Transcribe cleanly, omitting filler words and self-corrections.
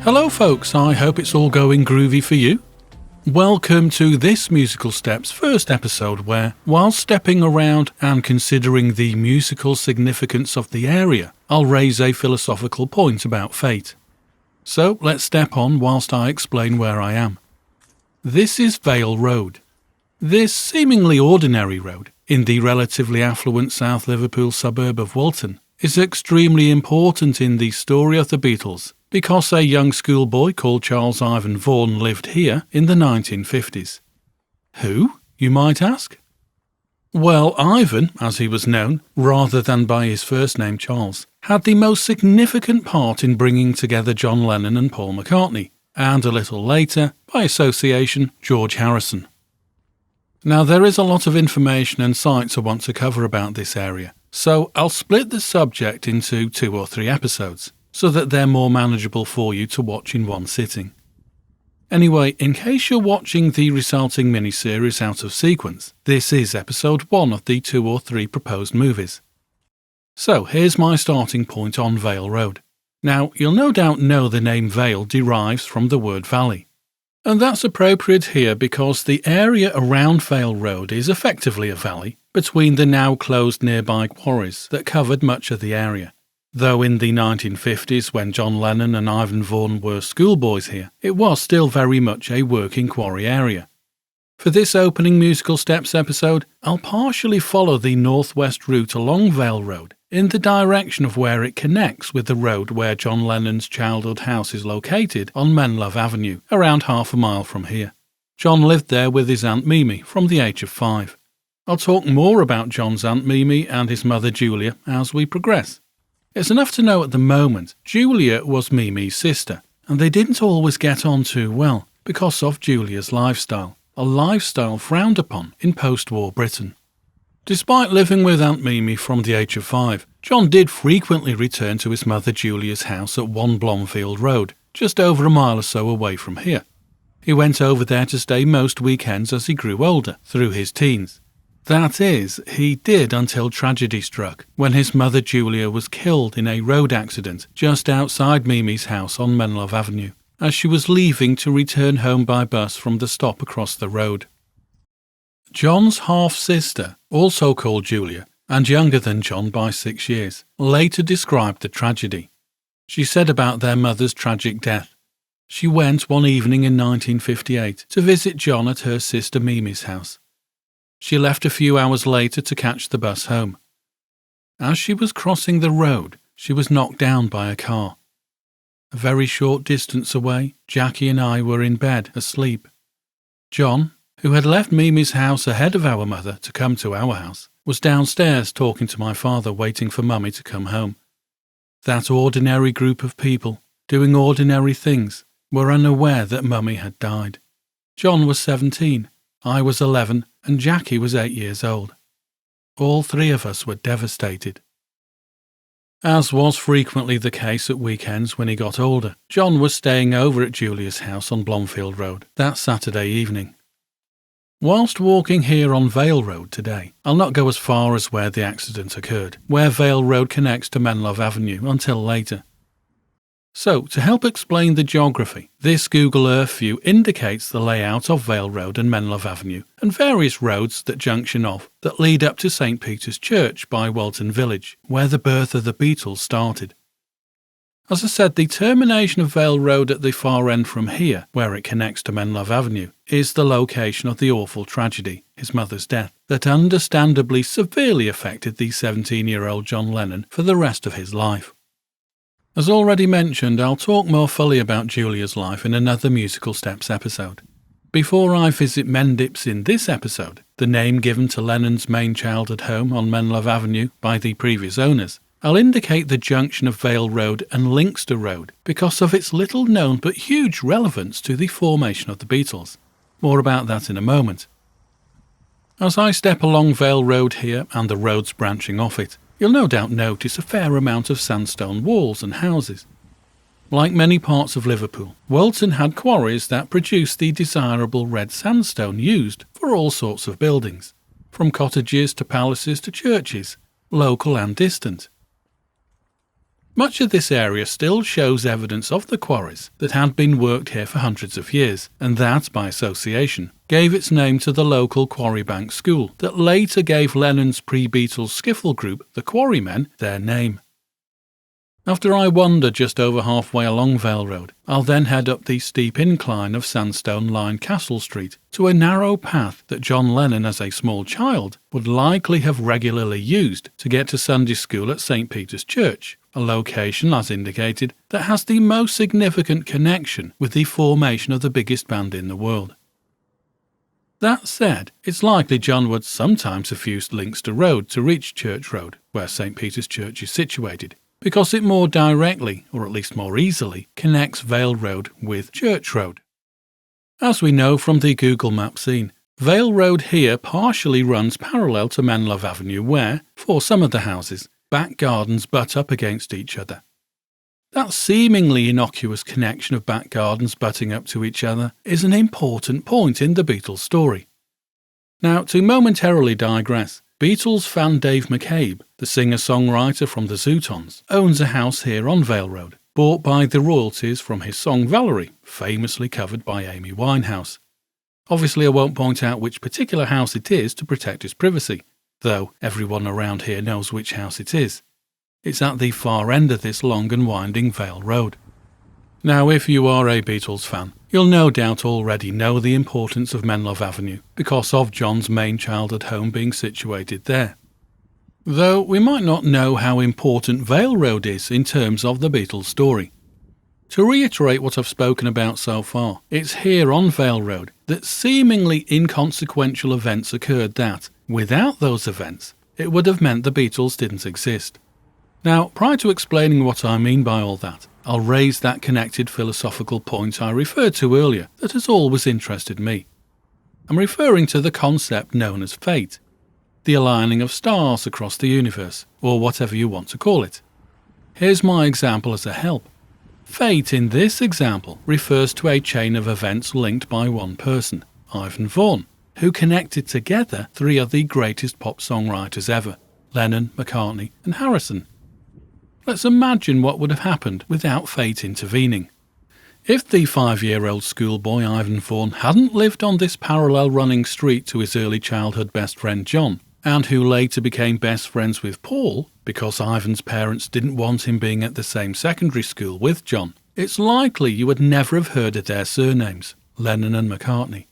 Hello folks, I hope it's all going groovy for you. Welcome to this Musical Steps first episode where, while stepping around and considering the musical significance of the area, I'll raise a philosophical point about fate. So let's step on whilst I explain where I am. This is Vale Road. This seemingly ordinary road, in the relatively affluent South Liverpool suburb of Walton, is extremely important in the story of the Beatles because a young schoolboy called Charles Ivan Vaughan lived here in the 1950s. Who, you might ask? Well, Ivan, as he was known, rather than by his first name Charles, had the most significant part in bringing together John Lennon and Paul McCartney, and a little later, by association, George Harrison. Now, there is a lot of information and sites I want to cover about this area, so I'll split the subject into 2 or 3 episodes, so that they're more manageable for you to watch in one sitting. Anyway, in case you're watching the resulting mini-series out of sequence, this is episode 1 of the 2 or 3 proposed movies. So here's my starting point on Vale Road. Now, you'll no doubt know the name Vale derives from the word valley. And that's appropriate here because the area around Vale Road is effectively a valley between the now closed nearby quarries that covered much of the area. Though in the 1950s, when John Lennon and Ivan Vaughan were schoolboys here, it was still very much a working quarry area. For this opening Musical Steps episode, I'll partially follow the northwest route along Vale Road in the direction of where it connects with the road where John Lennon's childhood house is located on Menlove Avenue, around half a mile from here. John lived there with his Aunt Mimi from the age of 5. I'll talk more about John's Aunt Mimi and his mother Julia as we progress. It's enough to know at the moment, Julia was Mimi's sister, and they didn't always get on too well because of Julia's lifestyle, a lifestyle frowned upon in post-war Britain. Despite living with Aunt Mimi from the age of 5, John did frequently return to his mother Julia's house at 1 Blomfield Road, just over a mile or so away from here. He went over there to stay most weekends as he grew older, through his teens. That is, he did until tragedy struck, when his mother Julia was killed in a road accident just outside Mimi's house on Menlove Avenue, as she was leaving to return home by bus from the stop across the road. John's half-sister, also called Julia, and younger than John by 6 years, later described the tragedy. She said about their mother's tragic death. She went one evening in 1958 to visit John at her sister Mimi's house. She left a few hours later to catch the bus home. As she was crossing the road, she was knocked down by a car. A very short distance away, Jackie and I were in bed, asleep. John, who had left Mimi's house ahead of our mother to come to our house, was downstairs talking to my father, waiting for Mummy to come home. That ordinary group of people, doing ordinary things, were unaware that Mummy had died. John was 17, I was 11, and Jackie was 8 years old. All 3 of us were devastated. As was frequently the case at weekends when he got older, John was staying over at Julia's house on Blomfield Road that Saturday evening. Whilst walking here on Vale Road today, I'll not go as far as where the accident occurred, where Vale Road connects to Menlove Avenue, until later. So, to help explain the geography, this Google Earth view indicates the layout of Vale Road and Menlove Avenue and various roads that junction off that lead up to St Peter's Church by Walton Village, where the birth of the Beatles started. As I said, the termination of Vale Road at the far end from here, where it connects to Menlove Avenue, is the location of the awful tragedy, his mother's death, that understandably severely affected the 17-year-old John Lennon for the rest of his life. As already mentioned, I'll talk more fully about Julia's life in another Musical Steps episode. Before I visit Mendips in this episode, the name given to Lennon's main childhood home on Menlove Avenue by the previous owners, I'll indicate the junction of Vale Road and Linkster Road because of its little known but huge relevance to the formation of the Beatles. More about that in a moment. As I step along Vale Road here and the roads branching off it, you'll no doubt notice a fair amount of sandstone walls and houses. Like many parts of Liverpool, Walton had quarries that produced the desirable red sandstone used for all sorts of buildings, from cottages to palaces to churches, local and distant. Much of this area still shows evidence of the quarries that had been worked here for hundreds of years, and that, by association, gave its name to the local Quarrybank school that later gave Lennon's pre-Beatles skiffle group, the Quarrymen, their name. After I wander just over halfway along Vale Road, I'll then head up the steep incline of sandstone-lined Castle Street to a narrow path that John Lennon as a small child would likely have regularly used to get to Sunday school at St. Peter's Church, a location, as indicated, that has the most significant connection with the formation of the biggest band in the world. That said, it's likely John would sometimes have used Linkster Road to reach Church Road, where St. Peter's Church is situated, because it more directly, or at least more easily, connects Vale Road with Church Road. As we know from the Google Map scene, Vale Road here partially runs parallel to Menlove Avenue where, for some of the houses, back gardens butt up against each other. That seemingly innocuous connection of back gardens butting up to each other is an important point in the Beatles story. Now, to momentarily digress, Beatles fan Dave McCabe, the singer-songwriter from the Zootons, owns a house here on Vale Road, bought by the royalties from his song Valerie, famously covered by Amy Winehouse. Obviously I won't point out which particular house it is to protect his privacy, though everyone around here knows which house it is. It's at the far end of this long and winding Vale Road. Now, if you are a Beatles fan, you'll no doubt already know the importance of Menlove Avenue because of John's main childhood home being situated there. Though we might not know how important Vale Road is in terms of the Beatles story. To reiterate what I've spoken about so far, it's here on Vale Road that seemingly inconsequential events occurred that, without those events, it would have meant the Beatles didn't exist. Now, prior to explaining what I mean by all that, I'll raise that connected philosophical point I referred to earlier that has always interested me. I'm referring to the concept known as fate, the aligning of stars across the universe, or whatever you want to call it. Here's my example as a help. Fate in this example refers to a chain of events linked by one person, Ivan Vaughan, who connected together three of the greatest pop songwriters ever, Lennon, McCartney and Harrison. Let's imagine what would have happened without fate intervening. If the 5-year-old schoolboy Ivan Vaughan hadn't lived on this parallel running street to his early childhood best friend John, and who later became best friends with Paul because Ivan's parents didn't want him being at the same secondary school with John, it's likely you would never have heard of their surnames, Lennon and McCartney.